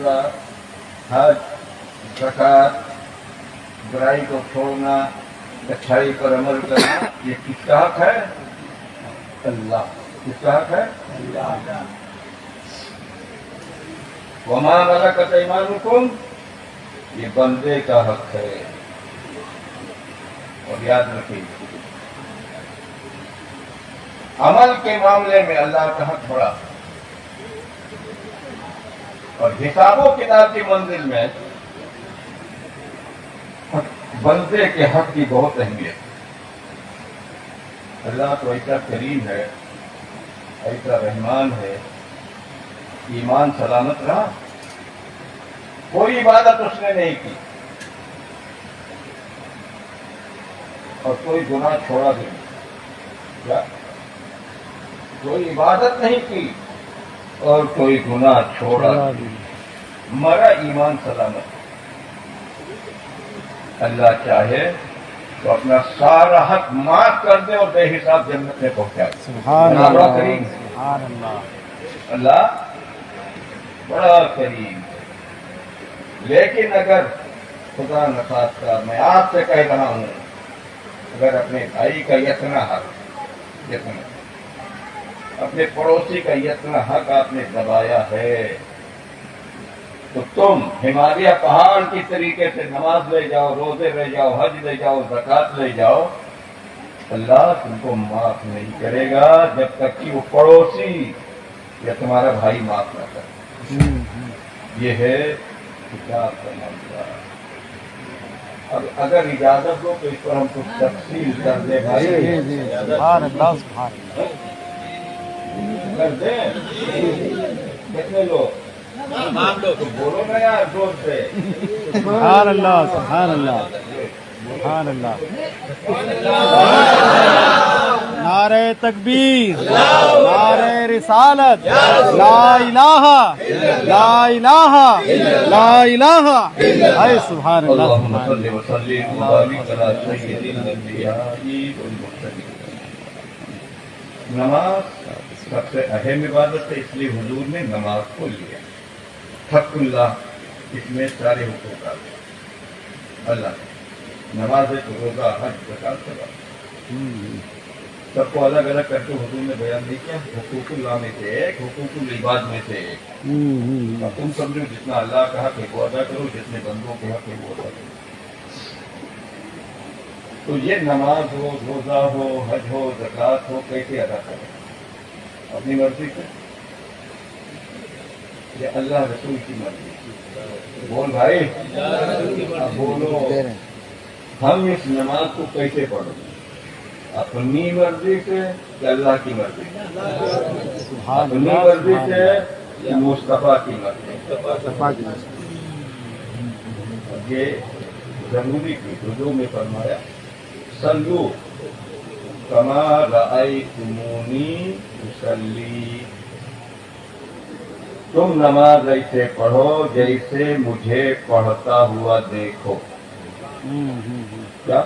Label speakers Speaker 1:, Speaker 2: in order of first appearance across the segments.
Speaker 1: روزہ، حج، زکات، برائی کو چھوڑنا، اچھائی پر عمل کرنا، یہ کس کا حق ہے؟ اللہ. کس کا حق ہے؟ اللہ. وما ملکت ایمانکم، یہ بندے کا حق ہے. اور یاد رکھیے عمل کے معاملے میں اللہ کا حق بڑا، اور حساب و کتاب کی منزل میں بندے کے حق کی بہت اہمیت. اللہ تو ایسا کریم ہے، ایسا رحمان ہے، ایمان سلامت رہا، کوئی عبادت اس نے نہیں کی اور کوئی گناہ چھوڑا بھی نہیں. کیا؟ کوئی عبادت نہیں کی اور کوئی گناہ چھوڑا بھی نہیں. مرا ایمان سلامت. اللہ چاہے تو اپنا سارا حق معاف کر دے اور بے حساب جنت میں پہنچا دے.
Speaker 2: سبحان
Speaker 1: بڑا
Speaker 2: اللہ،
Speaker 1: کریم.
Speaker 2: سبحان اللہ.
Speaker 1: اللہ بڑا کریم. لیکن اگر خدا نخواستہ میں آپ سے کہہ رہا ہوں، اگر اپنے بھائی کا اتنا حق، اپنے پڑوسی کا اتنا حق آپ نے دبایا ہے، تو تم ہمالیہ پہاڑ کی طریقے سے نماز لے جاؤ، روزے لے جاؤ، حج لے جاؤ، زکات لے جاؤ، اللہ تم کو معاف نہیں کرے گا جب تک کہ وہ پڑوسی یا تمہارا بھائی معاف نہ کرے. یہ ہے کتاب کا معاملہ. اب اگر اجازت دو تو اس پر ہم کچھ تفصیل کر دیں بھائی.
Speaker 2: سبحان اللہ، سبحان اللہ.
Speaker 1: کر دیں. کتنے لوگ؟ تو بولو نا یار زور سے.
Speaker 2: سبحان اللہ، سبحان اللہ، سبحان اللہ. نعرہ تکبیر، نعرہ رسالت، لا الہ لا الہ لا الہ. اے سبحان اللہ.
Speaker 1: اللہم صلی وسلم وبارک علی سید الانبیاء والمرسلین. نماز سب سے اہم عبادت ہے، اس لیے حضور نے نماز کو لیا. حق اللہ، اس میں سارے حقوق آ گئے. اللہ نماز ہے تو روزہ، حج، زکات، سب کو الگ الگ کر کے حضور نے بیان نہیں کیا. حقوق اللہ میں سے ایک، حقوق العباد میں سے ایک. تم سمجھو جتنا اللہ کا حق ہے وہ ادا کرو، جتنے بندوں کے حق ہے وہ ادا کرو. تو یہ نماز ہو، روزہ ہو، حج ہو، زکات ہو، کیسے ادا کریں؟ اپنی مرضی سے یا اللہ رسول کی مرضی سے؟ بول بھائی، اب بولو. ہم اس نماز کو کیسے پڑھیں؟ اپنی مرضی سے یا اللہ کی مرضی سے؟ اپنی مرضی سے یا مصطفیٰ کی مرضی سے؟ یہ ضروری کی حضور نے فرمایا صلو کما رأیتمونی اصلی. تم نماز ایسے پڑھو جیسے مجھے پڑھتا ہوا دیکھو. کیا؟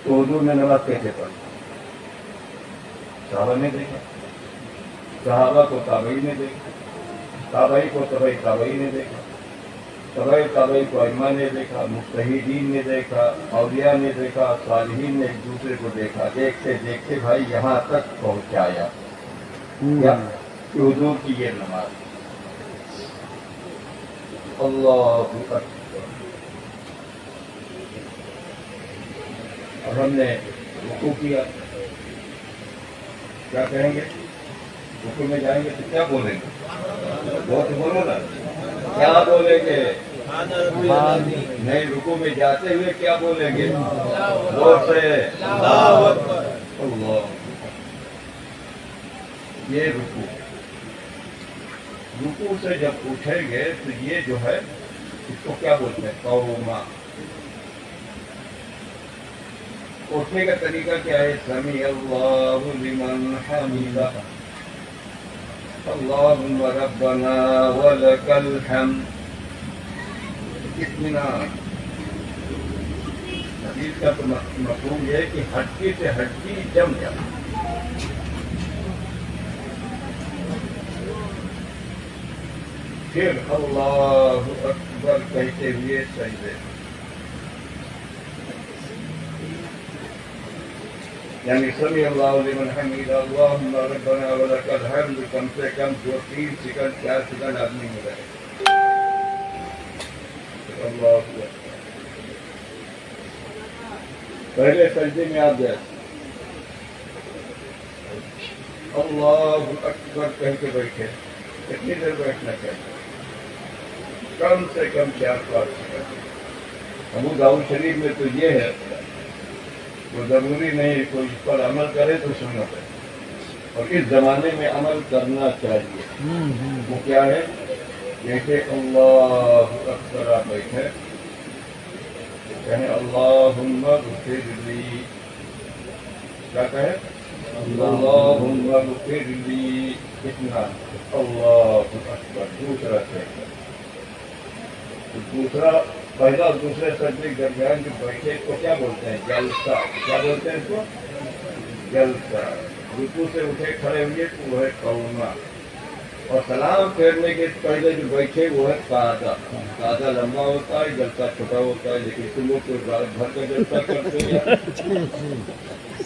Speaker 1: تو حضور نے نماز کیسے پڑھی؟ صحابہ نے دیکھا، صحابہ کو تابعی نے دیکھا، تابعی کو تبعی تابعی نے دیکھا، تبعی تابعی کو ائمہ نے دیکھا، مجتہدین نے دیکھا، اولیاء نے دیکھا، صالحین نے ایک دوسرے کو دیکھا. دیکھتے دیکھتے بھائی یہاں تک پہنچایا کیا کہ حضور کی یہ نماز. اللہ اکبر. اب ہم نے رکوع کیا، کیا کہیں گے؟ رکوع میں جائیں گے تو کیا بولیں گے؟ بہت بولو نا. کیا بولیں گے؟ نہیں، رکوع میں جاتے ہوئے کیا بولیں گے؟ زور سے اللہ اکبر. اللہ. یہ رکوع سے جب اٹھیں گے تو یہ جو ہے اس کو کیا بولتے ہیں؟ قوما. اٹھنے کا طریقہ کیا ہے؟ سمیع اللہ لمن حمدہ، اللہم ربنا ولک الحمد. اطمینان. حدیث کا تو مفہوم یہ ہے کہ ہڈی سے ہڈی جم جائے. پھر اللہ اکبر کہتے ہوئے سجدے، یعنی سمی اللہ لمن حمید اللہم ربنا ولک الحمد کم سے کم 2-3 سیکنڈ 4 سیکنڈ آدمی ہو رہے. اللہ اکبر. پہلے سجدے میں آپ جائے اللہ اکبر کہہ کے بیٹھے. کتنی دیر بیٹھنا چاہیے؟ کم سے کم 4-5 سیکنڈ. ابو داؤد شریف میں تو یہ ہے، وہ ضروری نہیں کوئی اس پر عمل کرے تو سنت ہے، اور اس زمانے میں عمل کرنا چاہیے. وہ کیا ہے؟ جیسے اللہ اکبر آپ بیٹھے کہیں اللہم اغفر لی، کیا کہے؟ اللہم اغفر لی، اتنا اللہ اکبر. دوسرا کہے، دوسرا پہلا اور دوسرے سجدے کے درمیان جو بیٹھے کو کیا بولتے ہیں؟ جلسہ. کیا بولتے ہیں اس کو؟ جلسہ. رکوع سے اٹھے کھڑے ہوئے تو وہ ہے قوما، اور سلام پھیرنے کے پہلے جو بیٹھے وہ ہے قعدہ. قعدہ لمبا ہوتا ہے، جلسہ چھوٹا ہوتا ہے، لیکن تم لوگ تو رات بھر کا جلسہ کرتے ہیں.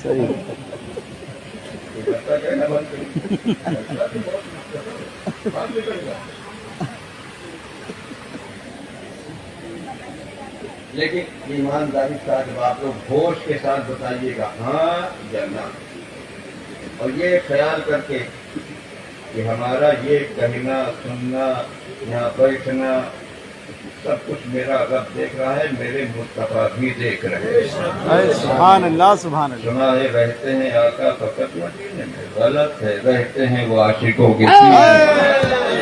Speaker 2: صحیح.
Speaker 1: جلسہ کہنا بند کریں. لیکن ایمانداری کے ساتھ آپ لوگ ہوش کے ساتھ بتائیے گا ہاں یا نہ، اور یہ خیال کر کے کہ ہمارا یہ کہنا سننا یہاں بیٹھنا سب کچھ میرا رب دیکھ رہا ہے، میرے مصطفیٰ بھی دیکھ رہے ہیں.
Speaker 2: سبحان اللہ سبحان اللہ.
Speaker 1: سنا ہے رہتے ہیں آقا فقط مدینے میں، غلط ہے، رہتے ہیں وہ عاشقوں کے سینے.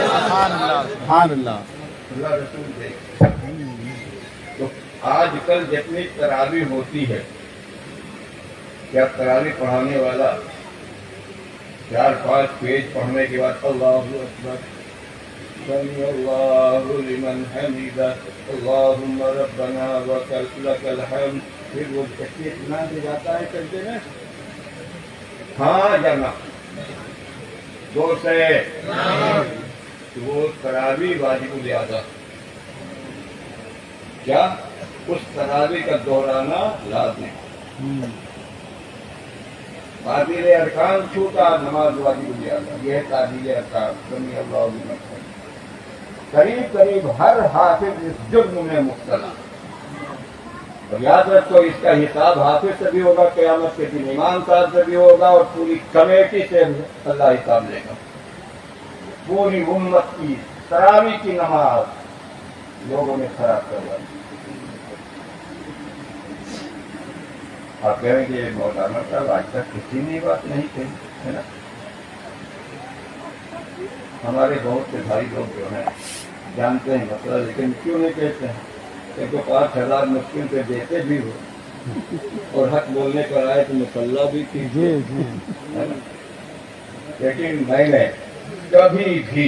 Speaker 2: سبحان اللہ سبحان اللہ.
Speaker 1: اللہ رسول دیکھ. تو آج کل جتنی تراویح ہوتی ہے، کیا تراویح پڑھانے والا 4-5 پیج پڑھنے کے بعد اللہ اکبر سمی اللہ لمن حمیدہ اللہم ربنا لک الحمد، پھر وہ کتنی اطمینان سے جاتا ہے سجدے میں؟ ہاں یا نہ؟ دو سے وہ تراویح واجب الادا. کیا اس تراویح کا دہرانا لازم. تعدیل ارکان چھوٹا، نماز واجب الادا. یہ ہے تعدیل ارکان. سمی اللہ لمن حمیدہ. قریب قریب ہر حافظ اس جرم میں مبتلا. اور یاد رکھو اس کا حساب حافظ سے بھی ہوگا قیامت کے دن، امام صاحب سے بھی ہوگا، اور پوری کمیٹی سے اللہ حساب لے گا. پوری امت کی تراویح کی نماز لوگوں نے خراب کروا دی. آپ کہیں گے مولانا صاحب آج تک کسی نے بات نہیں کہی ہے نا. ہمارے بہت سے بھائی لوگ جو ہیں جانتے ہیں مسئلہ، لیکن کیوں نہیں کہتے ہیں؟ کہ 5,000 مشکل سے دیتے بھی ہو اور حق بولنے پر آئے تو مسلح بھی تھی. لیکن میں نے کبھی بھی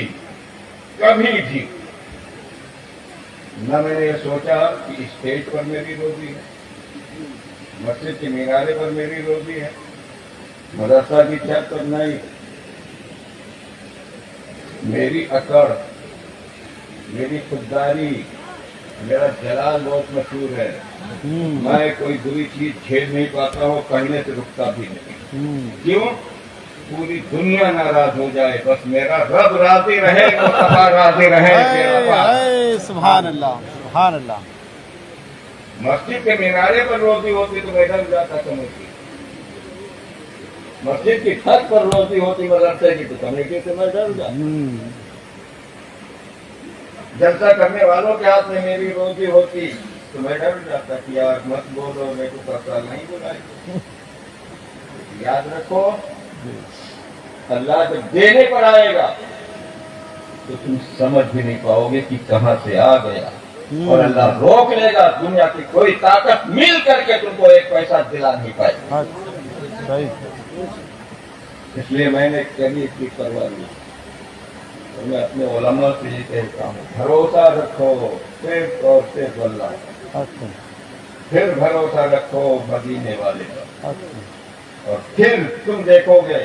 Speaker 1: نہ میں نے یہ سوچا کہ اسٹیج پر میری روزی ہے، مسجد کے مینارے پر میری روزی ہے، مدرسہ کی چھت پر نہیں. میری اکڑ، میری خودداری، میرا جلال بہت مشہور ہے. میں کوئی بری چیز جھیل نہیں پاتا ہوں، کہنے سے رکتا بھی نہیں. کیوں؟ پوری دنیا ناراض ہو جائے، بس میرا رب راضی رہے، مصطفیٰ راضی رہے.
Speaker 2: سبحان اللہ سبحان اللہ.
Speaker 1: مسجد کے مینارے پر روزی ہوتی تو میں ڈر جاتا سمجھتی. مسجد کی چھت پر روزی ہوتی مدرسے کی تو کمیٹی سے میں ڈر جاتا. جلسہ کرنے والوں کے ہاتھ میں میری روزی ہوتی تو میں ڈر جاتا کہ یار مت بولو، میرے کو پتہ نہیں بلائی. یاد رکھو اللہ جب دینے پر آئے گا تو تم سمجھ بھی نہیں پاؤ گے کہ کہاں سے آ گیا، اور اللہ روک لے گا. دنیا کی کوئی طاقت مل کر کے تم کو ایک پیسہ دلا نہیں پائے. اس لیے میں نے کبھی اس کی پرواہ نہیں. میں اپنے علماء سے یہ کہتا ہوں، بھروسہ رکھو صرف اور صرف اللہ، پھر بھروسہ رکھو مدینے والے کا، اور پھر تم دیکھو گے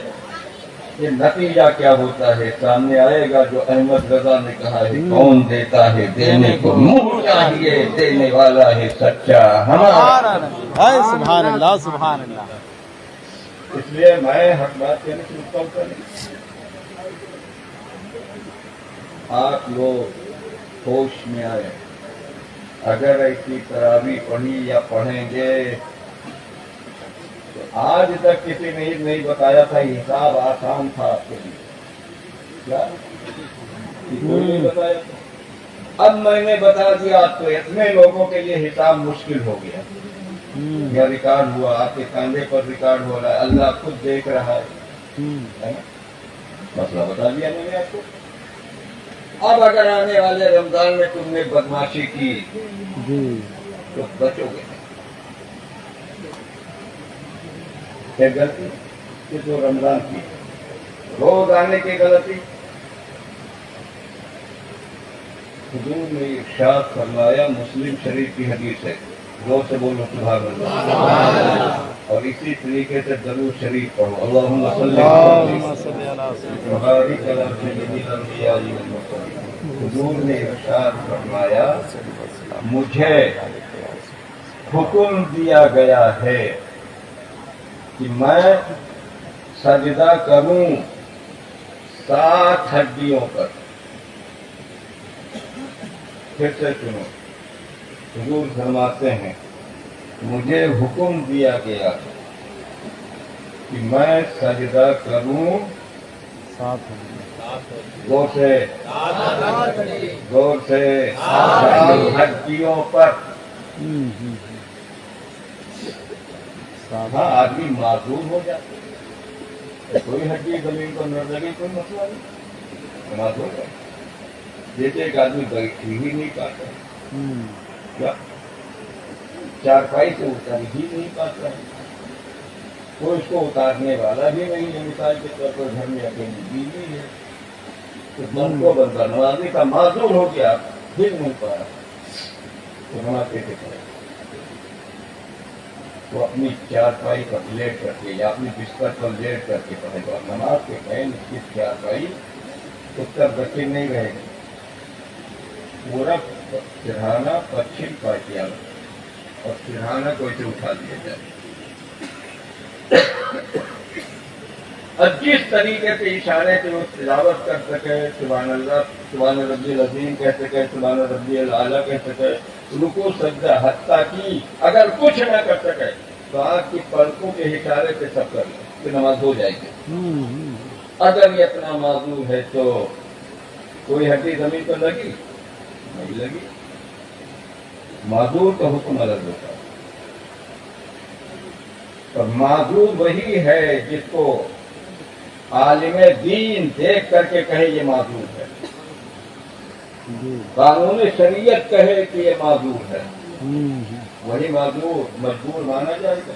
Speaker 1: یہ نتیجہ کیا ہوتا ہے سامنے آئے گا. جو احمد رضا نے کہا ہے کون دیتا ہے دینے کو منہ چاہیے دینے والا ہے سچا ہمارا.
Speaker 2: سبحان اللہ سبحان اللہ.
Speaker 1: اس لیے میں حق بات کہنے سے متوقع نہیں. آپ لوگ ہوش میں آئے. اگر ایسی تراویح پڑھی یا پڑھیں گے تو آج تک کسی نے نہیں بتایا تھا حساب آسان تھا آپ کے لیے. کیا کوئی نہیں بتایا تھا؟ اب میں نے بتا دیا تو اتنے لوگوں کے لیے حساب مشکل ہو گیا. یا ریکارڈ ہوا آپ کے کاندھے پر ریکارڈ ہو رہا ہے اللہ خود دیکھ رہا ہے نا؟ مسئلہ بتا دیا میں نے آپ کو. اب اگر آنے والے رمضان میں تم نے بدماشی کی تو بچو گے. پھر غلطی کہ جو رمضان کی روز آنے کی غلطی. حضور نے ارشاد فرمایا مسلم شریف کی حدیث ہے زور سے بولو سبحان اللہ. اور اسی طریقے سے درود شریف پڑھو اللہم صلی وبارک علی سیدنا الانبیاء والمرسلین. حضور نے ارشاد فرمایا مجھے حکم دیا گیا ہے کہ میں سجدہ کروں 7 ہڈیوں پر. پھر سے سنو. حضور فرماتے ہیں مجھے حکم دیا گیا کہ میں سجدہ کروں
Speaker 2: 7
Speaker 1: زور سے 7 ہڈیوں پر. ہاں آدمی معذور ہو جاتا. کوئی ہڈی زمین پر نہ لگے کوئی مسئلہ نہیں. معذور ہے جیسے ایک آدمی بیٹھ ہی نہیں پاتا. کیا چارپائی سے اتر ہی نہیں پاتا ہے. کوئی اس کو اتارنے والا بھی نہیں ہے. مثال کے طور پر گھر میں اکیلی بیوی ہے تو من کو بندہ نوازی کا معذور ہو گیا ہل نہیں پا رہا تو نماز کیسے کرے. وہ اپنی چارپائی پر لیٹ کر کے یا اپنی بستر پر لیٹ کر کے پڑھے گا. نماز کے ٹائم اس کی چارپائی اتر دکن نہیں رہے گی. پورب سرہانہ پچھم کا کیا اور سرہانہ کو اسے اٹھا دیا جائے. اب جس طریقے سے اشارے سے وہ تلاوت کر سکے سبحان اللہ سبحان ربی العظیم کہہ سکے سبحان ربی الاعلیٰ کہہ سکے رکوع سجدہ حتیٰ کی اگر کچھ نہ کر سکے تو آپ کی پلکوں کے اشارے سے سب کر لیں تو نماز ہو جائے گی. اگر یہ اتنا معذور ہے تو کوئی ہڈی زمین پر لگی نہیں لگی. معذور کا حکم الگ ہوتا ہے. اور معذور وہی ہے جس کو عالم دین دیکھ کر کے کہے یہ معذور ہے. قانون شریعت کہے کہ یہ معذور ہے وہی معذور مجبور مانا جائے گا.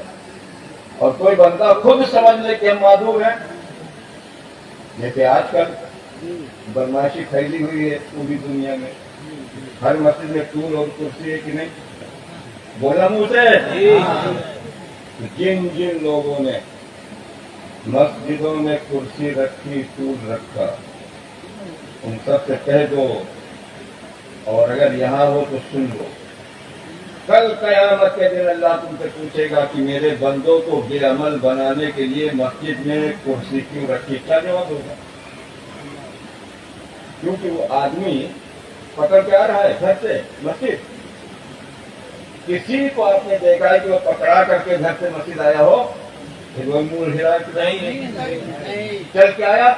Speaker 1: اور کوئی بندہ خود سمجھ لے کہ ہم معذور ہیں. جیسے آج کل بدماشی پھیلی ہوئی ہے پوری دنیا میں. ہر مسجد میں ٹول اور کرسی ہے کہ نہیں. بولا منہ سے جن جن لوگوں نے مسجدوں میں کرسی رکھی ٹول رکھا ان سب سے کہہ دو اور اگر یہاں ہو تو سن لو کل قیامت کے دن اللہ تم سے پوچھے گا کہ میرے بندوں کو بے عمل بنانے کے لیے مسجد میں کرسی کیوں رکھی. کیا جواب ہوگا؟ کیونکہ وہ آدمی پکڑ کے آ رہا ہے گھر سے مسجد. کسی کو آپ نے دیکھا ہے کہ وہ پکڑا کر کے گھر سے مسجد آیا ہو پھر وہ منہ ہلا کہ نہیں چل کے آیا.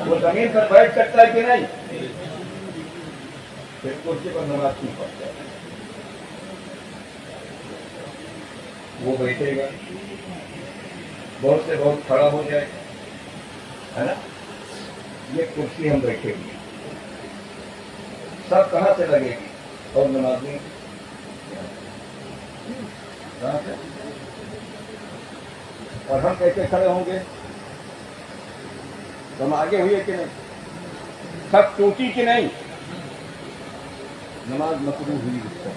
Speaker 1: وہ زمین پر بیٹھ سکتا ہے کہ نہیں. پھر کرسی پر نماز کیوں پڑھتا ہے؟ وہ بیٹھے گا بہت سے بہت کھڑا ہو جائے گا ہے نا. یہ کرسی ہم بیٹھے ہوئے سب کہاں سے لگے گی اور نمازی کہاں سے اور ہم کیسے کھڑے ہوں گے. ہم آگے ہوئے کہ نہیں. سب ٹوٹی کہ نہیں. نماز مکروہ ہوئی اس طرح.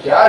Speaker 1: 4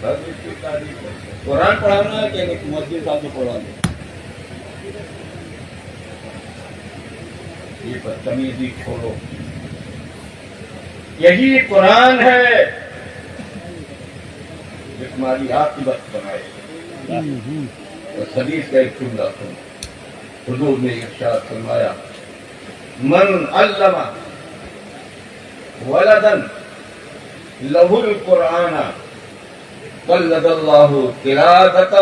Speaker 1: بس اس کی تعریف ہے۔ قرآن پڑھانا ہے کہ مسجد صاحب سے پڑھانا؟ یہ بدتمیزی چھوڑو، یہی قرآن ہے جو تمہاری عاقبت بنائے۔ اور حدیث کا ایک جملہ سن، حضور نے ارشاد فرمایا من علم ولدا لہ القرآن قلد اللہ قلادۃ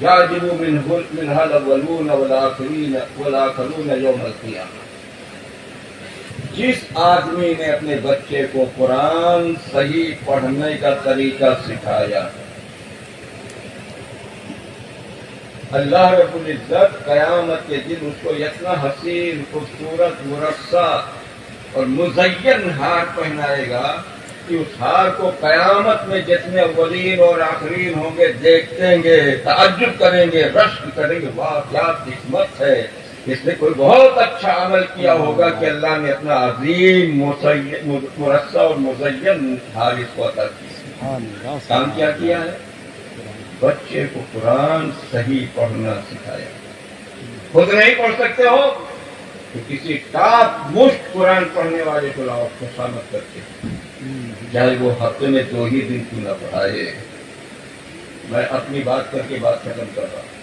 Speaker 1: یعجب منها الاولون والآخرون یوم القیامہ۔ جس آدمی نے اپنے بچے کو قرآن صحیح پڑھنے کا طریقہ سکھایا، اللہ رب العزت قیامت کے دن اس کو اتنا حسین، خوبصورت، مرصع اور مزین ہار پہنائے گا کہ اس ہار کو قیامت میں جتنے اولین اور آخرین ہوں گے دیکھیں گے، تعجب کریں گے، رشک کریں گے، واہ کیا قسمت ہے، اس نے کوئی بہت اچھا عمل کیا ہوگا کہ اللہ نے اپنا عظیم مرصع اور مزین ہار اس کو عطا کیا۔ کام کیا کیا ہے؟ بچے کو قرآن صحیح پڑھنا سکھایا۔ خود نہیں پڑھ سکتے ہو تو کسی ٹاپ مشت قرآن پڑھنے والے کو لاؤ، خوشامد کر کے، چاہے وہ ہفتے میں 2 ہی دن کیوں نہ پڑھائے۔ میں اپنی بات کر کے بات ختم کر رہا ہوں۔